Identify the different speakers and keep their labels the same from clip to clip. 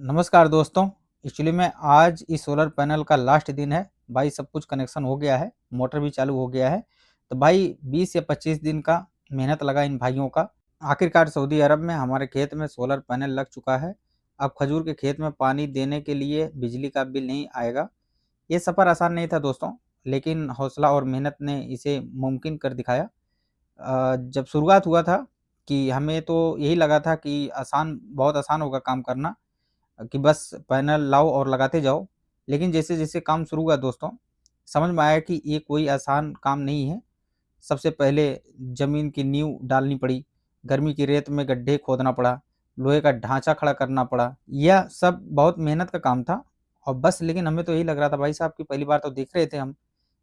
Speaker 1: नमस्कार दोस्तों। एक्चुअली में आज इस सोलर पैनल का लास्ट दिन है। भाई सब कुछ कनेक्शन हो गया है, मोटर भी चालू हो गया है। तो भाई 20 या 25 दिन का मेहनत लगा इन भाइयों का। आखिरकार सऊदी अरब में हमारे खेत में सोलर पैनल लग चुका है। अब खजूर के खेत में पानी देने के लिए बिजली का बिल नहीं आएगा। ये सफ़र आसान नहीं था दोस्तों, लेकिन हौसला और मेहनत ने इसे मुमकिन कर दिखाया। जब शुरुआत हुआ था कि हमें तो यही लगा था कि बहुत आसान होगा काम करना, कि बस पैनल लाओ और लगाते जाओ। लेकिन जैसे-जैसे काम शुरू हुआ दोस्तों, समझ में आया कि ये कोई आसान काम नहीं है। सबसे पहले ज़मीन की नींव डालनी पड़ी, गर्मी की रेत में गड्ढे खोदना पड़ा, लोहे का ढाँचा खड़ा करना पड़ा। यह सब बहुत मेहनत का काम था। और बस लेकिन हमें तो यही लग रहा था भाई साहब कि पहली बार तो देख रहे थे हम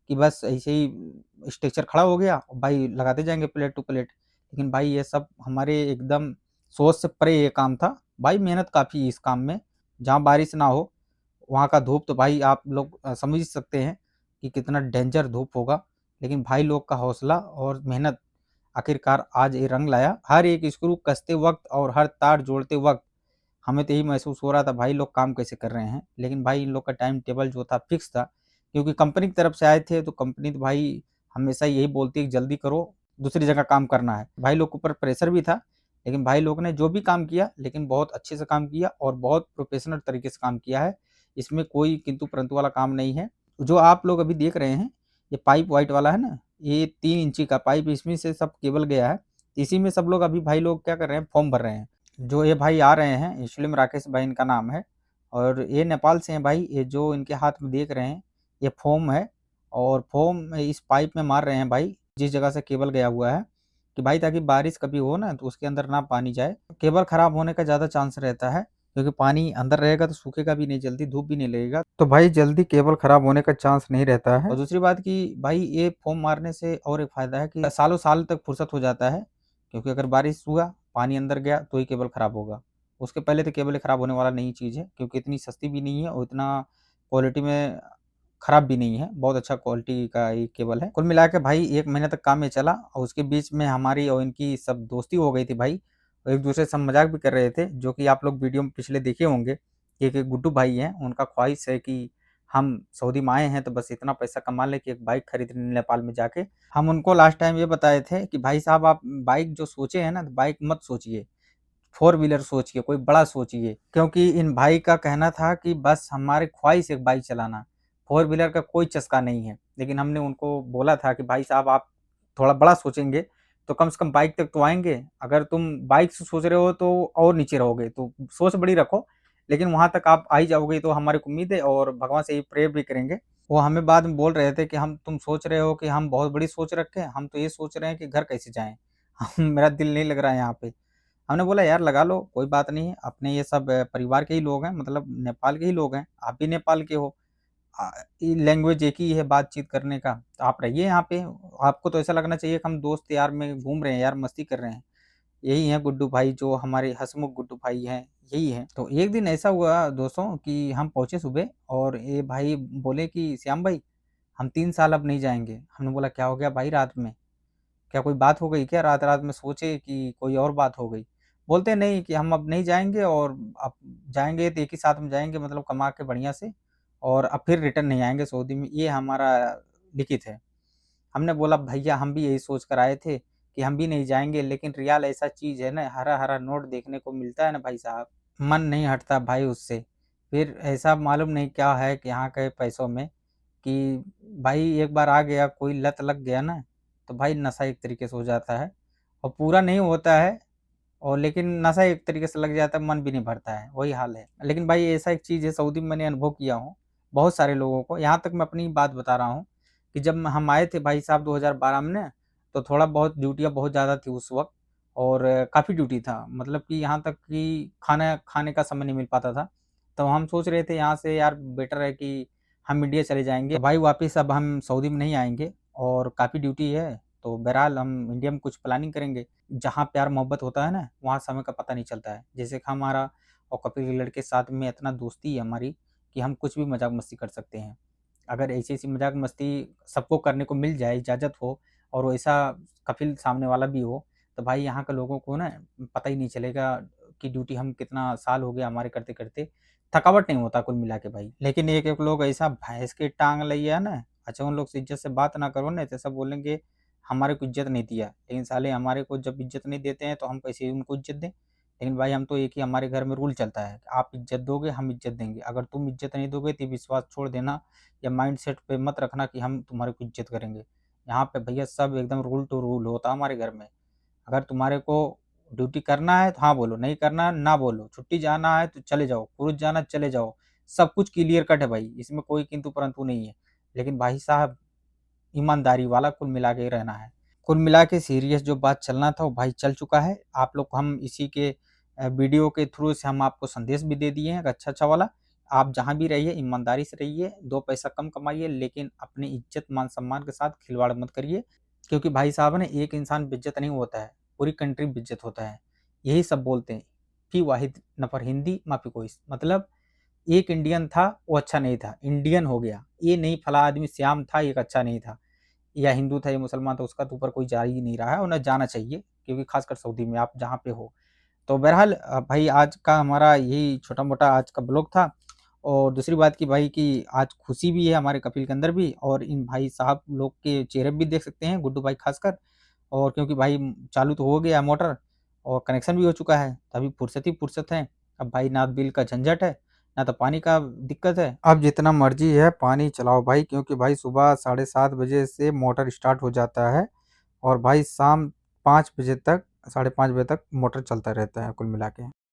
Speaker 1: कि बस ऐसे ही स्ट्रक्चर खड़ा हो गया और भाई लगाते जाएँगे प्लेट टू प्लेट। लेकिन भाई ये सब हमारे एकदम सोच से परे ये काम था। भाई मेहनत काफ़ी है इस काम में। जहाँ बारिश ना हो, वहाँ का धूप तो भाई आप लोग समझ ही सकते हैं कि कितना डेंजर धूप होगा। लेकिन भाई लोग का हौसला और मेहनत आखिरकार आज ये रंग लाया। हर एक स्क्रू कसते वक़्त और हर तार जोड़ते वक़्त हमें तो यही महसूस हो रहा था भाई लोग काम कैसे कर रहे हैं। लेकिन भाई इन लोग का टाइम टेबल जो था फिक्स था, क्योंकि कंपनी की तरफ से आए थे, तो कंपनी तो भाई हमेशा यही बोलती है कि जल्दी करो, दूसरी जगह काम करना है। भाई लोग के ऊपर प्रेशर भी था, लेकिन भाई लोग ने जो भी काम किया लेकिन बहुत अच्छे से काम किया और बहुत प्रोफेशनल तरीके से काम किया है। इसमें कोई किंतु परंतु वाला काम नहीं है। जो आप लोग अभी देख रहे हैं, ये पाइप व्हाइट वाला है ना, ये 3 इंची का पाइप, इसमें से सब केबल गया है। इसी में सब लोग अभी भाई लोग क्या कर रहे हैं, फॉर्म भर रहे हैं। जो ये भाई आ रहे हैं, इस्लिम राकेश भाई इनका नाम है और ये नेपाल से हैं भाई। ये जो इनके हाथ में देख रहे हैं, ये फ़ोम है और फ़ोम इस पाइप में मार रहे हैं भाई, जिस जगह से केबल गया हुआ है, कि भाई ताकि बारिश कभी हो ना तो उसके अंदर ना पानी जाए। केबल खराब होने का ज़्यादा चांस रहता है, क्योंकि पानी अंदर रहेगा तो सूखेगा भी नहीं जल्दी, धूप भी नहीं लगेगा, तो भाई जल्दी केबल खराब होने का चांस नहीं रहता है। और दूसरी बात कि भाई ये फ़ोम मारने से और एक फ़ायदा है कि सालों-साल तक फुर्सत हो जाता है, क्योंकि अगर बारिश हुआ, पानी अंदर गया तो ही केबल खराब होगा। उसके पहले तो केबल खराब होने वाला नहीं चीज़ है, क्योंकि इतनी सस्ती भी नहीं है और इतना क्वालिटी में खराब भी नहीं है। बहुत अच्छा क्वालिटी का ये केबल है। कुल मिला के भाई 1 महीने तक काम ये चला और उसके बीच में हमारी और इनकी सब दोस्ती हो गई थी भाई। और एक-दूसरे से हम मज़ाक भी कर रहे थे, जो कि आप लोग वीडियो में पिछले देखे होंगे। एक गुड्डू भाई हैं, उनका ख्वाहिश है कि हम सऊदी में आए हैं तो बस इतना पैसा कमा लें कि एक बाइक खरीद लें नेपाल में जाके। हम उनको लास्ट टाइम ये बताए थे कि भाई साहब आप बाइक जो सोचे हैं ना, तो बाइक मत सोचिए, फोर व्हीलर सोचिए, कोई बड़ा सोचिए। क्योंकि इन भाई का कहना था कि बस हमारी ख्वाहिश है बाइक चलाना, फोर व्हीलर का कोई चस्का नहीं है। लेकिन हमने उनको बोला था कि भाई साहब आप थोड़ा बड़ा सोचेंगे तो कम से कम बाइक तक तो आएँगे। अगर तुम बाइक से सोच रहे हो तो और नीचे रहोगे, तो सोच बड़ी रखो, लेकिन वहाँ तक आप आ ही जाओगे तो हमारी को उम्मीद है और भगवान से ये प्रे भी करेंगे। वो हमें बाद में बोल रहे थे कि हम तुम सोच रहे हो कि हम बहुत बड़ी सोच रखे हैं, हम तो ये सोच रहे हैं कि घर कैसे जाएँ? मेरा दिल नहीं लग रहा है यहाँ पे। हमने बोला यार लगा लो, कोई बात नहीं है, अपने ये सब परिवार के ही लोग हैं, मतलब नेपाल के ही लोग हैं, आप भी नेपाल के हो। अ, ये लैंग्वेज एक ही है बातचीत करने का, तो आप रहिए यहाँ पे। आपको तो ऐसा लगना चाहिए कि हम दोस्त यार में घूम रहे हैं यार, मस्ती कर रहे हैं। यही हैं गुड्डू भाई, जो हमारे हँसमुख गुड्डू भाई हैं, यही हैं। तो एक दिन ऐसा हुआ दोस्तों कि हम पहुँचे सुबह और ये भाई बोले कि श्याम भाई, हम 3 साल अब नहीं जाएँगे। हमने बोला क्या हो गया भाई रात में? क्या कोई बात हो गई क्या? रात-रात में सोचे कि कोई और बात हो गई? बोलते नहीं कि हम अब नहीं जाएँगे और अब जाएँगे तो एक ही साथ में जाएँगे, मतलब कमा के बढ़िया से, और अब फिर रिटर्न नहीं आएँगे सऊदी में, ये हमारा लिखित है। हमने बोला भैया हम भी यही सोच कर आए थे कि हम भी नहीं जाएँगे, लेकिन रियाल ऐसा चीज़ है ना, हरा-हरा नोट देखने को मिलता है ना भाई साहब, मन नहीं हटता भाई उससे। फिर ऐसा मालूम नहीं क्या है कि यहाँ के पैसों में, कि भाई एक बार आ गया, कोई लत लग गया ना, तो भाई नशा एक तरीके से हो जाता है और पूरा नहीं होता है, और लेकिन नशा एक तरीके से लग जाता है, मन भी नहीं भरता है, वही हाल है। लेकिन भाई ऐसा एक चीज़ है सऊदी में मैंने अनुभव किया हूँ, बहुत सारे लोगों को, यहाँ तक मैं अपनी बात बता रहा हूँ कि जब हम आए थे भाई साहब 2012 में ना, तो थोड़ा बहुत ड्यूटियाँ बहुत ज़्यादा थी उस वक़्त और काफ़ी ड्यूटी था। मतलब कि यहाँ तक कि खाना खाने का समय नहीं मिल पाता था। तो हम सोच रहे थे यहाँ से यार बेटर है कि हम इंडिया चले जाएँगे। तो भाई वापिस अब हम सऊदी में नहीं आएँगे और काफ़ी ड्यूटी है, तो बहरहाल हम इंडिया में कुछ प्लानिंग करेंगे। जहाँ प्यार-मोहब्बत होता है ना, वहाँ समय का पता नहीं चलता है। जैसे कि हमारा और कपिल गल्लड़ के साथ में इतना दोस्ती है हमारी कि हम कुछ भी मज़ाक-मस्ती कर सकते हैं। अगर ऐसी-ऐसी मज़ाक-मस्ती सबको करने को मिल जाए, इजाज़त हो और वैसा कपिल सामने वाला भी हो, तो भाई यहाँ के लोगों को ना पता ही नहीं चलेगा, की ड्यूटी हम कितना साल हो गया हमारे करते-करते, थकावट नहीं होता कुल मिला के भाई। लेकिन एक-एक लोग ऐसा भैंस की टाँग लइया ना, अच्छा उन लोग से इज़्ज़त से बात ना करो ना तो सब बोलेंगे हमारे को इज़्ज़त नहीं दिया। लेकिन साले हमारे को जब इज़्ज़त नहीं देते हैं तो हम कैसे उनको इज़्ज़त दें? लेकिन भाई हम तो एक ही हमारे घर में रूल चलता है, आप इज़्ज़त दोगे हम इज़्ज़त देंगे। अगर तुम इज़्ज़त नहीं दोगे तो विश्वास छोड़ देना या माइंडसेट पे मत रखना कि हम तुम्हारे को इज़्ज़त करेंगे। यहाँ पे भैया सब एकदम रूल टू रूल होता है हमारे घर में। अगर तुम्हारे को ड्यूटी करना है तो हाँ बोलो, नहीं करना है ना बोलो, छुट्टी जाना है तो चले जाओ, क्रूज़ जाना है चले जाओ। सब कुछ क्लियर कट है भाई, इसमें कोई किंतु परंतु नहीं है। लेकिन भाई साहब ईमानदारी वाला कुल मिला के रहना है। कुल मिला के सीरियस जो बात चलना था वो भाई चल चुका है। आप लोग को हम इसी के वीडियो के थ्रू से हम आपको संदेश भी दे दिए हैं अच्छा-अच्छा वाला। आप जहाँ भी रहिए ईमानदारी से रहिए, 2 पैसा कम कमाइए लेकिन अपनी इज़्ज़त मान-सम्मान के साथ खिलवाड़ मत करिए। क्योंकि भाई साहब ना एक इंसान बेइज़्ज़त नहीं होता है, पूरी कंट्री बेइज़्ज़त होता है। यही सब बोलते हैं, फ़ी वाहिद नफ़र हिंदी माफ़ी कोइस मतलब एक इंडियन था वो अच्छा नहीं था, इंडियन हो गया। ये नहीं फला आदमी श्याम था एक अच्छा नहीं था। या हिंदू था या मुसलमान था उसका तो ऊपर कोई जा ही नहीं रहा है और ना जाना चाहिए क्योंकि खासकर सऊदी में आप जहाँ पे हो। तो बहरहाल भाई आज का हमारा यही छोटा-मोटा आज का ब्लॉग था और दूसरी बात की भाई कि आज खुशी भी है हमारे कपिल के अंदर भी और इन भाई साहब लोग के चेहरे भी देख सकते हैं, गुड्डू भाई खासकर और क्योंकि भाई चालू तो हो गया है मोटर और कनेक्शन भी हो चुका है, तभी फुर्सत ही फुर्सत है। अब भाई ना बिल का झंझट है, ना तो पानी का दिक्कत है। अब जितना मर्ज़ी है पानी चलाओ भाई क्योंकि भाई सुबह 7:30 बजे से मोटर स्टार्ट हो जाता है और भाई शाम 5 बजे तक, साढ़े 5 बजे तक मोटर चलता रहता है कुल मिला के।